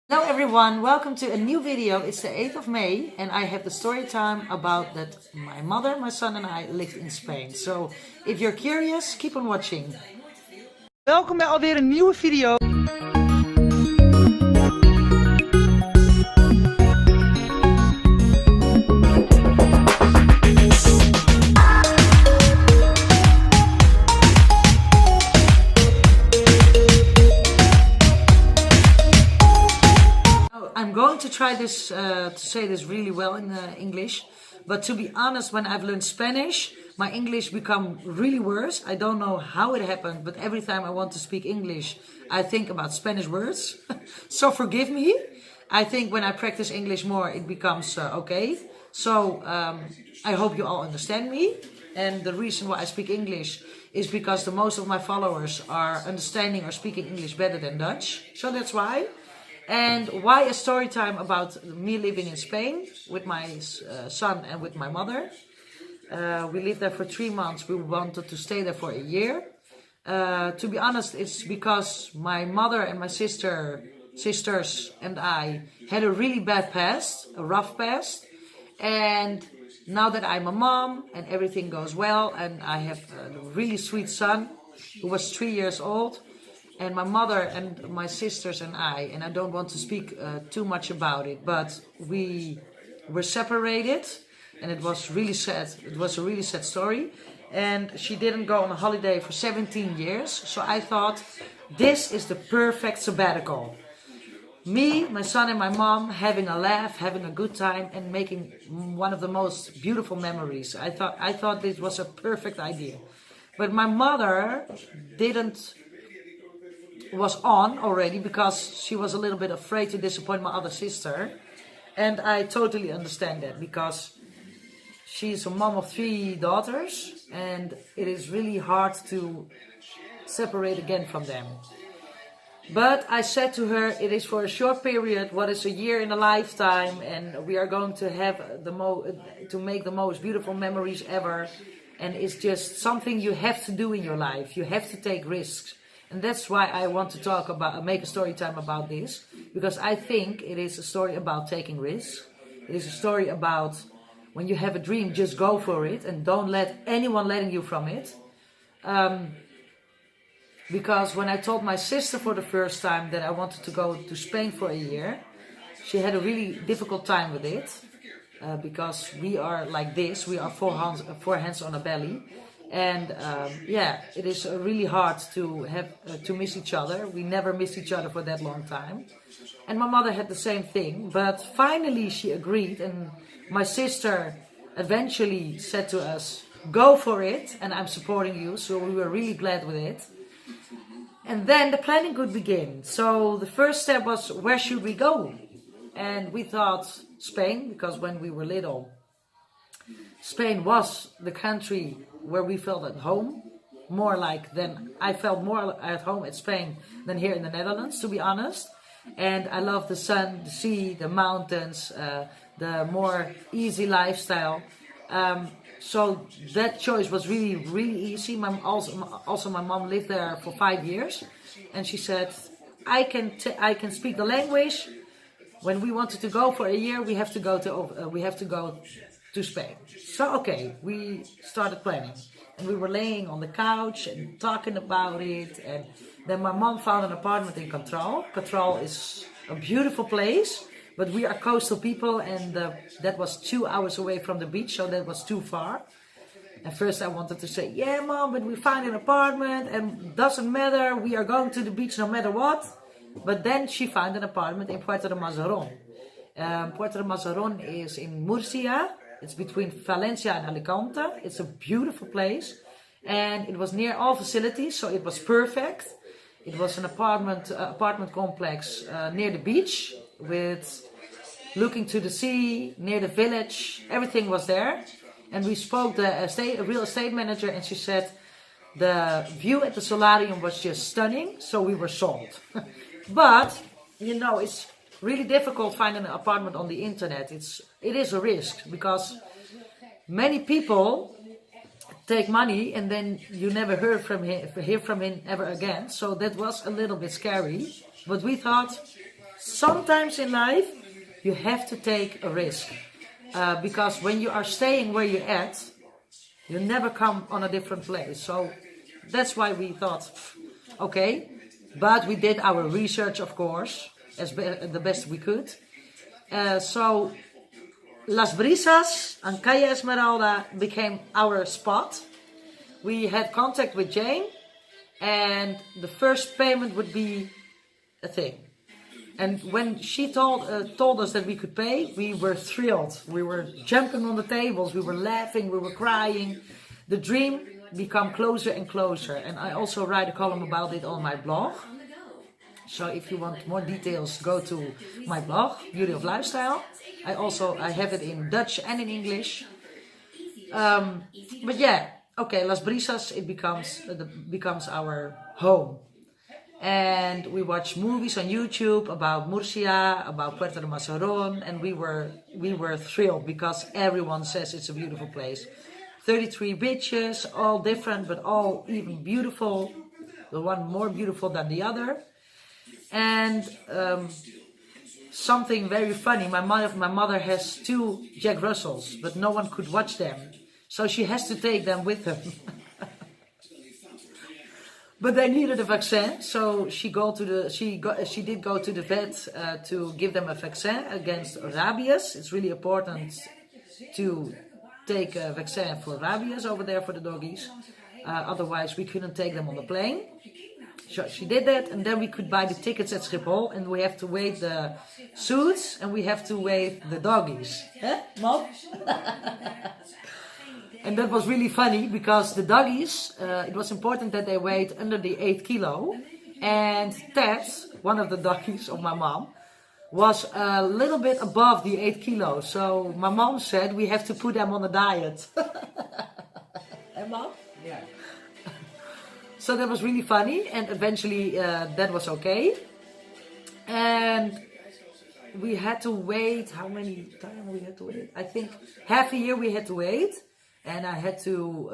Hello everyone, welcome to a new video. It's the 8th of May and I have the story time about that my mother, my son and I lived in Spain. So if you're curious, keep on watching. Welkom bij alweer een nieuwe video. I'm going to try this to say this really well in English, but to be honest, when I've learned Spanish, my English become really worse. I don't know how it happened, but every time I want to speak English, I think about Spanish words. So forgive me. I think when I practice English more, it becomes okay. So I hope you all understand me. And the reason why I speak English is because the most of my followers are understanding or speaking English better than Dutch. So that's why. And why a story time about me living in Spain with my son and with my mother. We lived there for 3 months. We wanted to stay there for a year. To be honest, it's because my mother and my sisters and I had a really bad past, a rough past. And now that I'm a mom and everything goes well and I have a really sweet son who was 3 years old, and my mother and my sisters and I don't want to speak too much about it, but we were separated and it was really sad. It was a really sad story. And she didn't go on a holiday for 17 years. So I thought, this is the perfect sabbatical. Me, my son and my mom having a laugh, having a good time and making one of the most beautiful memories. I thought this was a perfect idea. But my mother was on already because she was a little bit afraid to disappoint my other sister, and I totally understand that because she's a mom of 3 daughters and it is really hard to separate again from them. But I said to her, it is for a short period, what is a year in a lifetime, and we are going to have to make the most beautiful memories ever, and it's just something you have to do in your life. You have to take risks. And that's why I want to make a story time about this, because I think it is a story about taking risks. It is a story about when you have a dream, just go for it and don't let anyone letting you from it. Because when I told my sister for the first time that I wanted to go to Spain for a year, she had a really difficult time with it. Because we are like this, we are four hands on a belly. And it is really hard to miss each other. We never missed each other for that long time. And my mother had the same thing. But finally she agreed. And my sister eventually said to us, go for it. And I'm supporting you. So we were really glad with it. And then the planning could begin. So the first step was, where should we go? And we thought Spain, because when we were little, Spain was the country where we felt at home, I felt more at home at Spain than here in the Netherlands, to be honest. And I love the sun, the sea, the mountains, the more easy lifestyle. So that choice was really, really easy. Also my mom lived there for 5 years, and she said, I can speak the language. When we wanted to go for a year, we have to go to Spain. So okay, we started planning and we were laying on the couch and talking about it, and then my mom found an apartment in Control. Control is a beautiful place, but we are coastal people and that was 2 hours away from the beach, so that was too far. At first I wanted to say, yeah mom, but we found an apartment and doesn't matter, we are going to the beach no matter what. But then she found an apartment in Puerto de Mazaron. Puerto de Mazaron is in Murcia. It's between Valencia and Alicante. It's a beautiful place. And it was near all facilities, so it was perfect. It was an apartment complex near the beach, with looking to the sea, near the village. Everything was there. And we spoke to a real estate manager, and she said the view at the solarium was just stunning, so we were sold. But, you know, it's really difficult finding an apartment on the internet. It is a risk because many people take money and then you never hear from him ever again. So that was a little bit scary. But we thought, sometimes in life you have to take a risk. Because when you are staying where you're at, you never come on a different place. So that's why we thought, okay, but we did our research, of course, the best we could. So Las Brisas and Calle Esmeralda became our spot. We had contact with Jane, and the first payment would be a thing. And when she told us that we could pay, we were thrilled. We were jumping on the tables, we were laughing, we were crying. The dream became closer and closer. And I also write a column about it on my blog. So if you want more details, go to my blog, Beauty of Lifestyle. I have it in Dutch and in English. But yeah, okay, Las Brisas, it becomes our home. And we watch movies on YouTube about Murcia, about Puerto de Mazaron, and we were thrilled because everyone says it's a beautiful place. 33 beaches, all different but all even beautiful. The one more beautiful than the other. And something very funny. My mother has 2 Jack Russells, but no one could watch them, so she has to take them with her. But they needed a vaccine, so she did go to the vet to give them a vaccine against rabies. It's really important to take a vaccine for rabies over there for the doggies. Otherwise, we couldn't take them on the plane. So she did that, and then we could buy the tickets at Schiphol, and we have to wait the suits, and we have to wait the doggies. Eh, Mom? And that was really funny because the doggies, it was important that they weighed under the 8 kilo. And Ted, one of the doggies of my mom, was a little bit above the 8 kilo. So my mom said we have to put them on a diet. And Mom? Yeah. So that was really funny, and eventually that was okay. And we had to wait, how many times we had to wait? I think half a year we had to wait. And I had to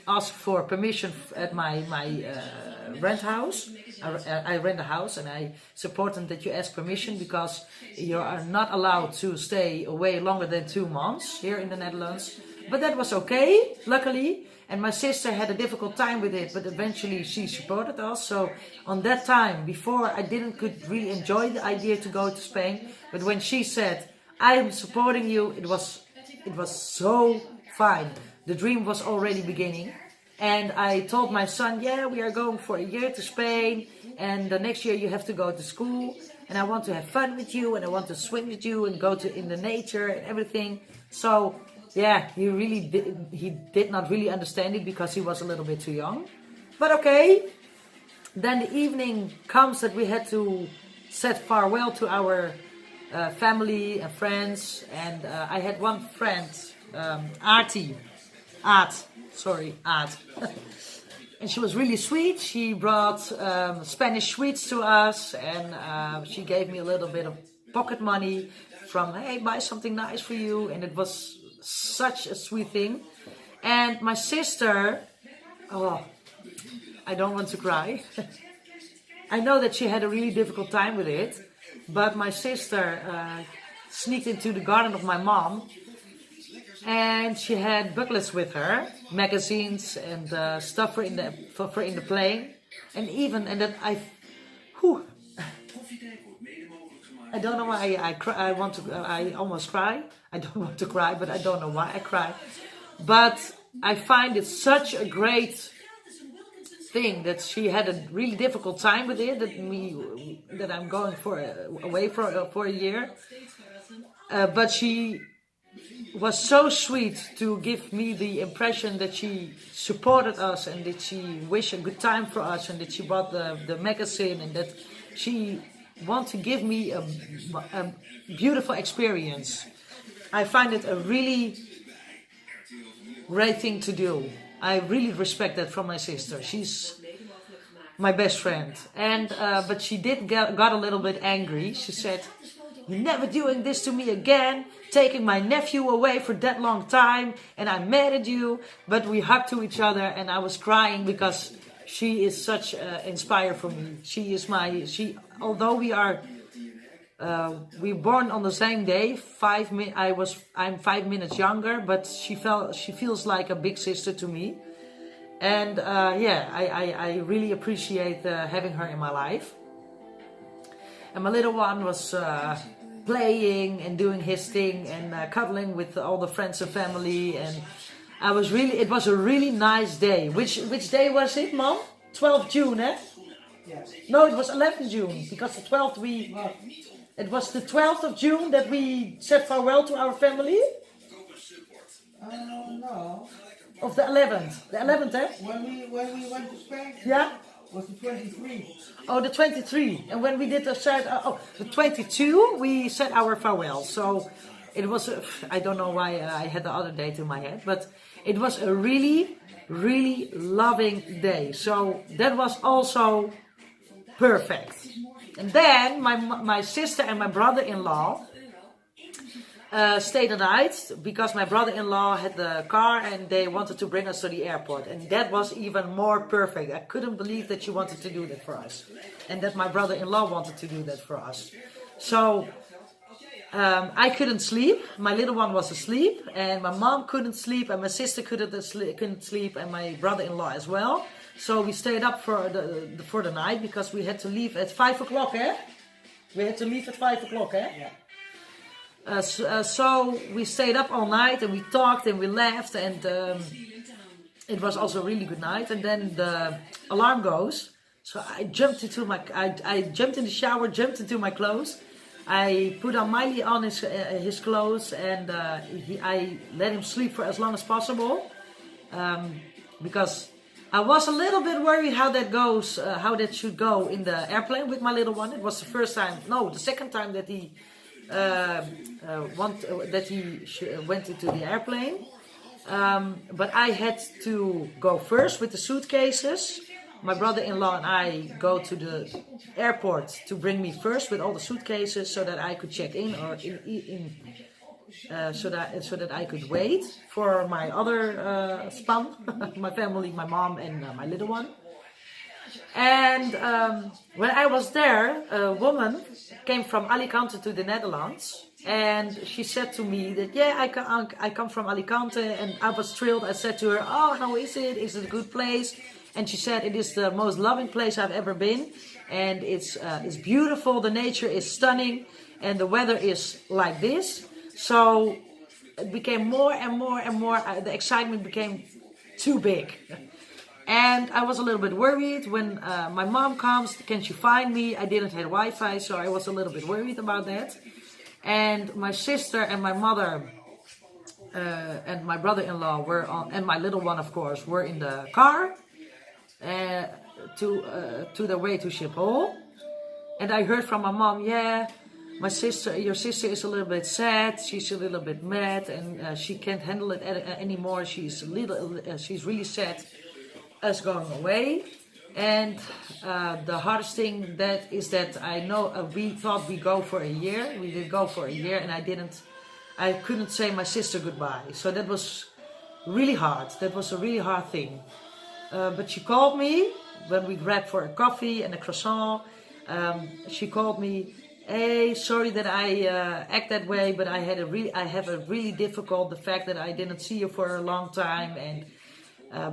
ask for permission at my rent house. I rent a house, and it's important that you ask permission because you are not allowed to stay away longer than 2 months here in the Netherlands. But that was okay, luckily. And my sister had a difficult time with it, but eventually she supported us. So on that time, before I could really enjoy the idea to go to Spain. But when she said, I am supporting you, it was so fine. The dream was already beginning. And I told my son, yeah, we are going for a year to Spain. And the next year you have to go to school. And I want to have fun with you. And I want to swim with you and go in the nature and everything. So, yeah, he did not really understand it because he was a little bit too young. But okay. Then the evening comes that we had to say farewell to our family and friends. And I had one friend, Aart. And she was really sweet. She brought Spanish sweets to us, and she gave me a little bit of pocket money from, hey, buy something nice for you. And it was such a sweet thing. And my sister, oh, I don't want to cry. I know that she had a really difficult time with it, but my sister sneaked into the garden of my mom. And she had booklets with her, magazines and stuff for in the plane, and I don't know why I almost cry. I don't want to cry, but I don't know why I cry. But I find it such a great thing that she had a really difficult time with it. That I'm going away for a year, but she was so sweet to give me the impression that she supported us and that she wished a good time for us and that she bought the magazine and that she wanted to give me a beautiful experience. I find it a really great thing to do. I really respect that from my sister. She's my best friend. And but she did got a little bit angry. She said, "You're never doing this to me again, taking my nephew away for that long time, and I'm mad at you." But we hugged to each other, and I was crying because she is such inspire for me. Although we are We were born on the same day. I'm 5 minutes younger, but she feels like a big sister to me. And yeah, I really appreciate having her in my life. And my little one was playing and doing his thing and cuddling with all the friends and family. And it was a really nice day. Which day was it, Mom? 12th June, eh? Yes. No, it was 11th June, because the 12th it was the 12th of June that we said farewell to our family. No. Of the 11th. The 11th, eh? When we went to Spain. Yeah. Was the 23. Oh, the 23. And when we did the 22, we said our farewell. So it was, I don't know why I had the other date in my head, but it was a really, really loving day. So that was also perfect. And then my sister and my brother-in-law stayed the night, because my brother-in-law had the car and they wanted to bring us to the airport. And that was even more perfect. I couldn't believe that she wanted to do that for us. And that my brother-in-law wanted to do that for us. So I couldn't sleep. My little one was asleep. And my mom couldn't sleep. And my sister couldn't sleep. And my brother-in-law as well. So we stayed up for the night, because we had to leave at 5 o'clock, eh? We had to leave at 5 o'clock, eh? Yeah. So we stayed up all night and we talked and we laughed, and it was also a really good night. And then the alarm goes, so I jumped in the shower, jumped into my clothes. I put on Miley on his clothes, and I let him sleep for as long as possible, because I was a little bit worried how that should go in the airplane with my little one. It was the second time that he went into the airplane. But I had to go first with the suitcases. My brother-in-law and I go to the airport to bring me first with all the suitcases, so that I could check in, or so that I could wait for my other span, my family, my mom and my little one. And when I was there, a woman came from Alicante to the Netherlands, and she said to me that, yeah, I come from Alicante, and I was thrilled. I said to her, oh, how is it? Is it a good place? And she said, it is the most loving place I've ever been, and it's beautiful. The nature is stunning, and the weather is like this. So it became more and more and more. The excitement became too big. And I was a little bit worried when my mom comes. Can she find me? I didn't have Wi-Fi, so I was a little bit worried about that. And my sister and my mother and my brother-in-law and my little one, of course, were in the car to the way to Schiphol. And I heard from my mom, yeah, your sister is a little bit sad. She's a little bit mad, and she can't handle it anymore. She's really sad us going away. And the hardest thing is that I know we thought we go for a year. We did go for a year, and I couldn't say my sister goodbye. So that was really hard. That was a really hard thing. But she called me when we grabbed for a coffee and a croissant. She called me, hey, sorry that I act that way, but I have a really difficult, the fact that I didn't see you for a long time, and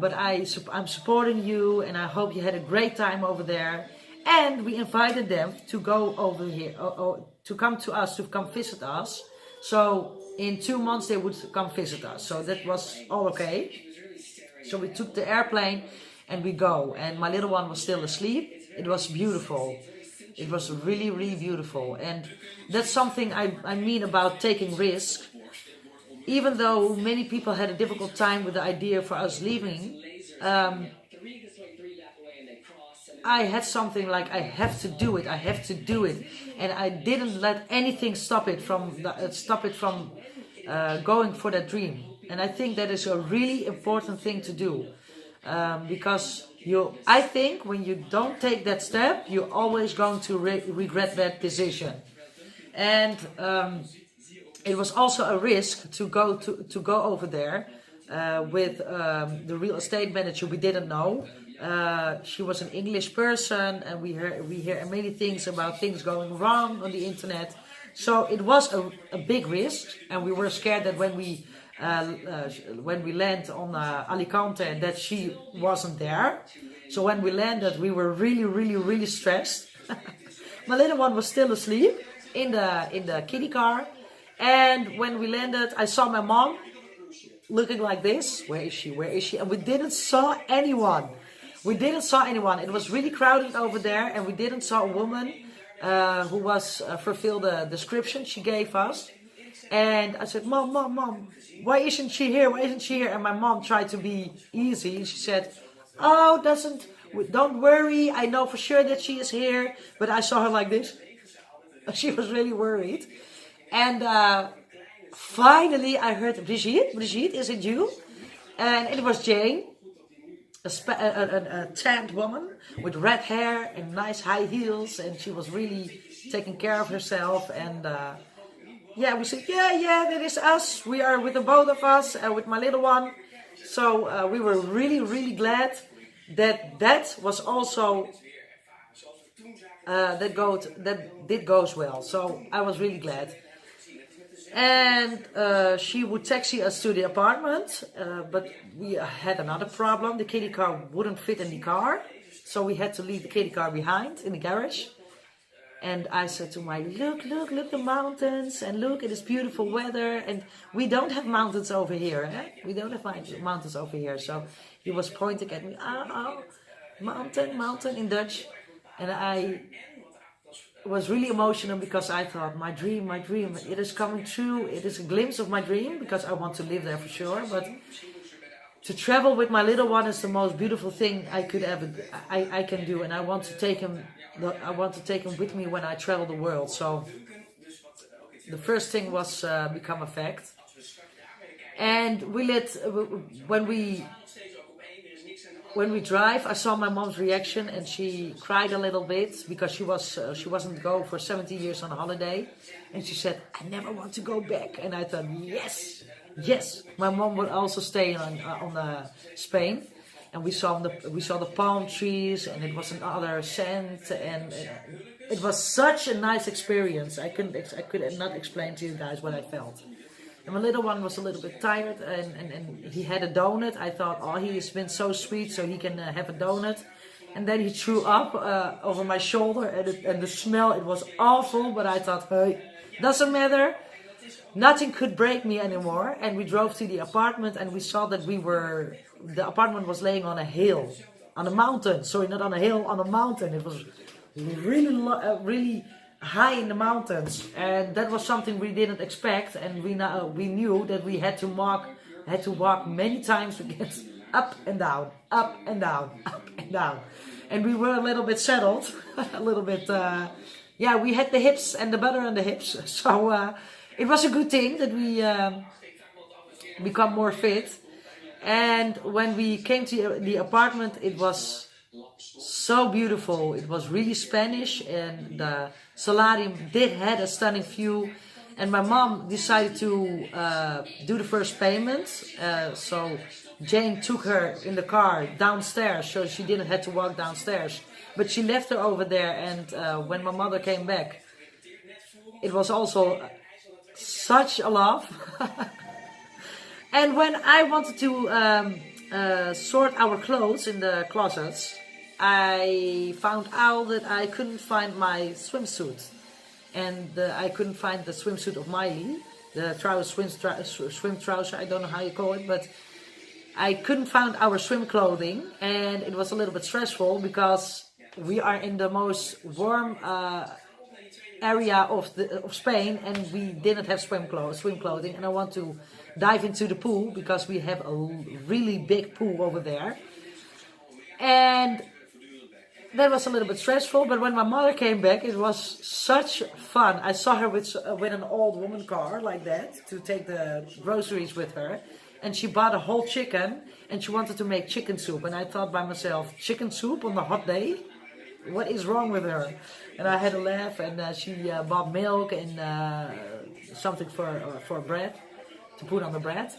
but I'm supporting you, and I hope you had a great time over there. And we invited them to go over here, to come to us, to come visit us. So in 2 months they would come visit us. So that was all okay. So we took the airplane and we go. And my little one was still asleep. It was beautiful. It was really, really beautiful. And that's something I mean about taking risks. Even though many people had a difficult time with the idea for us leaving, I had something like, I have to do it, and I didn't let anything stop it from going for that dream. And I think that is a really important thing to do, because I think when you don't take that step, you're always going to regret that decision. And it was also a risk to go over there with the real estate manager we didn't know, She was an English person, and we hear many things about things going wrong on the internet. So it was a big risk, and we were scared that when we land on Alicante, that she wasn't there. So when we landed, we were really stressed. My little one was still asleep in the kiddie car, and when we landed, I saw my mom looking like this. Where is she? Where is she? And we didn't saw anyone. We didn't saw anyone. It was really crowded over there, and we didn't saw a woman who was fulfill the description she gave us. And I said, Mom, why isn't she here? Why isn't she here? And my mom tried to be easy. She said, oh, don't worry. I know for sure that she is here. But I saw her like this. She was really worried. And finally, I heard, Brigitte, is it you? And it was Jane. A tanned woman with red hair and nice high heels, and she was really taking care of herself. And yeah, we said, yeah, that is us. We are with the both of us, with my little one. So we were really glad that was also that did goes well. So I was really glad. And she would taxi us to the apartment, but we had another problem. The kiddie car wouldn't fit in the car, so we had to leave the kiddie car behind in the garage. And I said to my, look the mountains, and look, it is beautiful weather, and we don't have mountains over here, eh? We don't have mountains over here. So he was pointing at me, oh, mountain in Dutch, and I was really emotional because I thought, my dream, it is coming true. It is a glimpse of my dream, because I want to live there for sure. But to travel with my little one is the most beautiful thing I can do, and I want to take him with me when I travel the world. So the first thing was become a fact, and when we drive, I saw my mom's reaction, and she cried a little bit because she wasn't go for 70 years on a holiday, and she said, I never want to go back. And I thought, yes, my mom would also stay on Spain, and we saw the palm trees, and it was another scent, and it was such a nice experience. I could not explain to you guys what I felt. And my little one was a little bit tired, and he had a donut. I thought, oh, he has been so sweet, so he can have a donut. And then he threw up over my shoulder, and the smell, it was awful. But I thought, hey, doesn't matter. Nothing could break me anymore. And we drove to the apartment, and we saw that the apartment was laying on a hill, on a mountain. Sorry, not on a hill, on a mountain. It was really high in the mountains, and that was something we didn't expect. And we knew that we had to walk many times to get up and down, up and down, up and down. And we were a little bit settled, a little bit. We had the hips and the butter on the hips, so it was a good thing that we become more fit. And when we came to the apartment, it was so beautiful. It was really Spanish, and the solarium had a stunning view. And my mom decided to do the first payment. So Jane took her in the car downstairs, so she didn't have to walk downstairs. But she left her over there, and when my mother came back, it was also such a love. And when I wanted to sort our clothes in the closets, I found out that I couldn't find my swimsuit, and I couldn't find the swimsuit of Miley, the swim trouser, I don't know how you call it, but I couldn't find our swim clothing, and it was a little bit stressful because we are in the most warm area of Spain, and we didn't have swim clothing, and I want to dive into the pool because we have a really big pool over there. And that was a little bit stressful, but when my mother came back, it was such fun. I saw her with an old woman car like that to take the groceries with her, and she bought a whole chicken, and she wanted to make chicken soup. And I thought by myself, chicken soup on a hot day? What is wrong with her? And I had a laugh, and she bought milk and something for bread, to put on the bread.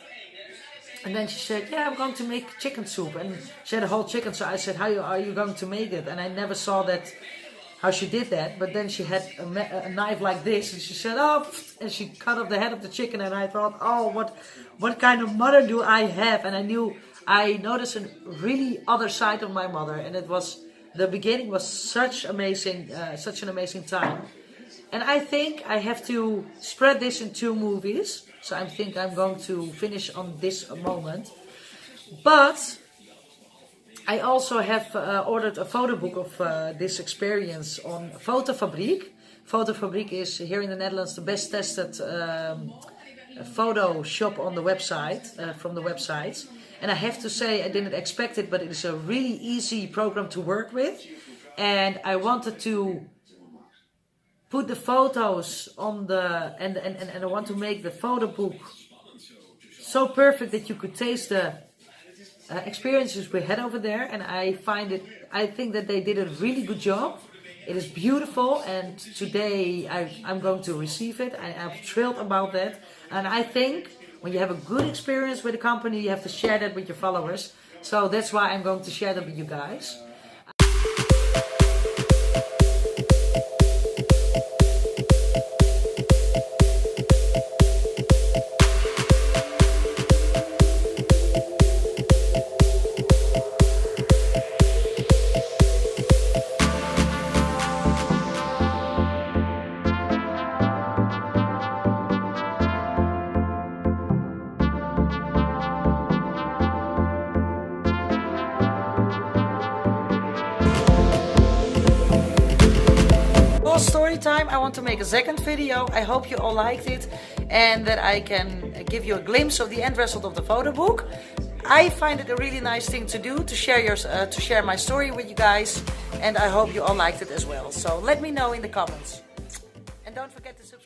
And then she said, yeah, I'm going to make chicken soup. And she had a whole chicken, so I said, how are you going to make it? And I never saw that, how she did that. But then she had a knife like this, and she said, oh, and she cut off the head of the chicken. And I thought, oh, what kind of mother do I have? And I noticed a really other side of my mother. And the beginning was such an amazing time. And I think I have to spread this in 2 movies. So I think I'm going to finish on this moment. But I also have ordered a photo book of this experience on Foto Fabriek. Foto Fabriek is here in the Netherlands the best tested photo shop on the website, from the websites. And I have to say, I didn't expect it, but it is a really easy program to work with. And I wanted to put the photos on and I want to make the photo book so perfect that you could taste the experiences we had over there. And I think that they did a really good job. It is beautiful, and today I'm going to receive it. I'm thrilled about that. And I think when you have a good experience with a company, you have to share that with your followers. So that's why I'm going to share that with you guys. Story time. I want to make a second video. I hope you all liked it and that I can give you a glimpse of the end result of the photo book. I find it a really nice thing to do, to share my story with you guys, and I hope you all liked it as well. So let me know in the comments, and don't forget to subscribe.